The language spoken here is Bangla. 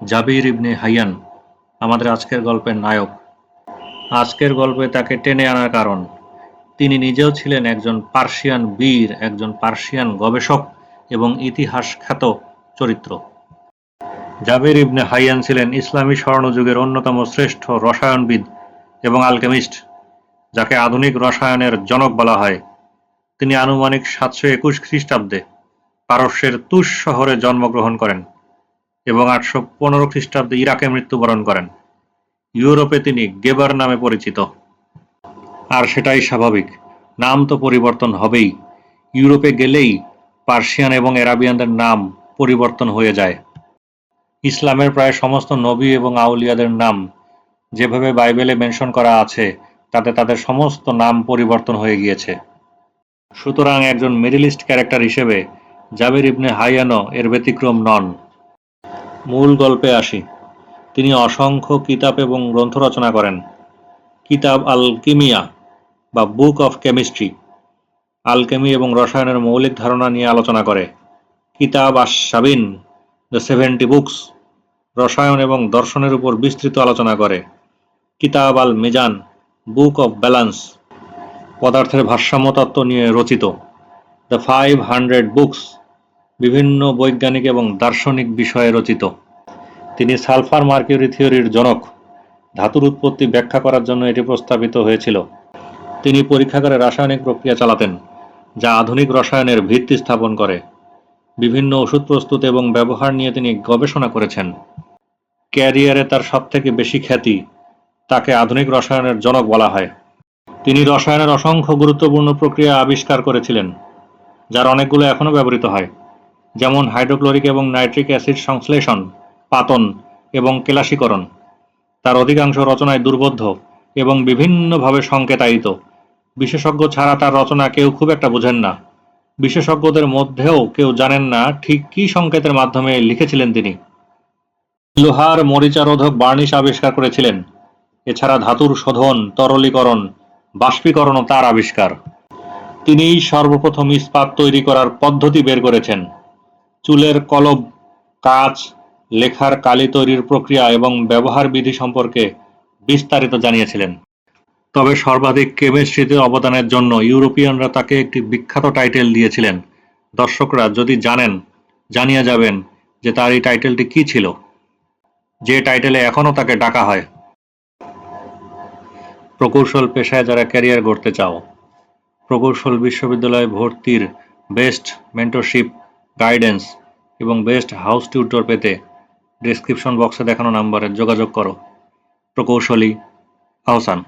জাবির ইবনে হাইয়ান আমাদের আজকের গল্পের নায়ক। আজকের গল্পে তাকে টেনে আনার কারণ, তিনি নিজেও ছিলেন একজন পার্সিয়ান বীর, একজন পার্সিয়ান গবেষক এবং ইতিহাস খ্যাত চরিত্র। জাবির ইবনে হাইয়ান ছিলেন ইসলামী স্বর্ণযুগের অন্যতম শ্রেষ্ঠ রসায়নবিদ এবং আলকেমিস্ট, যাকে আধুনিক রসায়নের জনক বলা হয়। তিনি আনুমানিক 721 খ্রিস্টাব্দে পারস্যের তুস শহরে জন্মগ্রহণ করেন এবং 815 খ্রিস্টাব্দে ইরাকে মৃত্যুবরণ করেন। ইউরোপে তিনি গেবার নামে পরিচিত। আর সেটাই স্বাভাবিক, নাম তো পরিবর্তন হবেই। ইউরোপে গেলেই পার্সিয়ান এবং এরাবিয়ানদের নাম পরিবর্তন হয়ে যায়। ইসলামের প্রায় সমস্ত নবী এবং আউলিয়াদের নাম যেভাবে বাইবেলে মেনশন করা আছে, তাতে তাদের সমস্ত নাম পরিবর্তন হয়ে গিয়েছে। সুতরাং একজন মিডল ইস্ট ক্যারেক্টার হিসেবে জাবির ইবনে হাইয়ানও এর ব্যতিক্রম নন। মূল গল্পে আসি। তিনি অসংখ্য কিতাব এবং গ্রন্থ রচনা করেন। কিতাব আল কিমিয়া বা বুক অফ কেমিস্ট্রি আলকেমি এবং রসায়নের মৌলিক ধারণা নিয়ে আলোচনা করে। কিতাব আশ-শাবিন দ্য 70 বুকস রসায়ন এবং দর্শনের উপর বিস্তৃত আলোচনা করে। কিতাব আল মিজান বুক অফ ব্যালান্স পদার্থের ভারসাম্য তত্ত্ব নিয়ে রচিত। দ্য 500 বুকস বিভিন্ন বৈজ্ঞানিক এবং দার্শনিক বিষয়ে রচিত। তিনি সালফার মার্কিউরি থিওরির জনক। ধাতুর উৎপত্তি ব্যাখ্যা করার জন্য এটি প্রস্তাবিত হয়েছিল। তিনি পরীক্ষাগারে রাসায়নিক প্রক্রিয়া চালাতেন, যা আধুনিক রসায়নের ভিত্তি স্থাপন করে। বিভিন্ন ওষুধ প্রস্তুত এবং ব্যবহার নিয়ে তিনি গবেষণা করেছেন। ক্যারিয়ারে তার সবথেকে বেশি খ্যাতি, তাকে আধুনিক রসায়নের জনক বলা হয়। তিনি রসায়নের অসংখ্য গুরুত্বপূর্ণ প্রক্রিয়া আবিষ্কার করেছিলেন, যার অনেকগুলো এখনও ব্যবহৃত হয়, যেমন হাইড্রোক্লোরিক এবং নাইট্রিক অ্যাসিড সংশ্লেষণ, পাতন এবং কেলাসীকরণ। তার অধিকাংশ রচনায় দুর্বোধ্য এবং বিভিন্নভাবে সংকেতায়িত। বিশেষজ্ঞ ছাড়া তার রচনা কেউ খুব একটা বোঝেন না। বিশেষজ্ঞদের মধ্যেও কেউ জানেন না ঠিক কী সংকেতের মাধ্যমে লিখেছিলেন তিনি। লোহার মরিচারোধক বার্নিশ আবিষ্কার করেছিলেন। এছাড়া ধাতুর শোধন, তরলীকরণ, বাষ্পীকরণও তার আবিষ্কার। তিনিই সর্বপ্রথম ইস্পাত তৈরি করার পদ্ধতি বের করেছেন। চুলের কলব, কাঁচ, লেখার কালি তৈরির প্রক্রিয়া এবং ব্যবহার বিধি সম্পর্কে বিস্তারিত জানিয়েছিলেন। তবে সর্বাধিক কেমিস্ট্রিতে অবদানের জন্য ইউরোপিয়ানরা তাকে একটি বিখ্যাত টাইটেল দিয়েছিলেন। দর্শকরা যদি জানিয়ে যাবেন যে তার এই টাইটেলটি কী ছিল, যে টাইটেলে এখনও তাকে ডাকা হয়। প্রকৌশল পেশায় যারা ক্যারিয়ার গড়তে চাও, প্রকৌশল বিশ্ববিদ্যালয়ে ভর্তির বেস্ট মেন্টরশিপ, গাইডেন্স এবং বেস্ট হাউস টিউটর পেতে ডেসক্রিপশন বক্সে দেখানো নাম্বারে যোগাযোগ করো। প্রকৌশলী আহসান।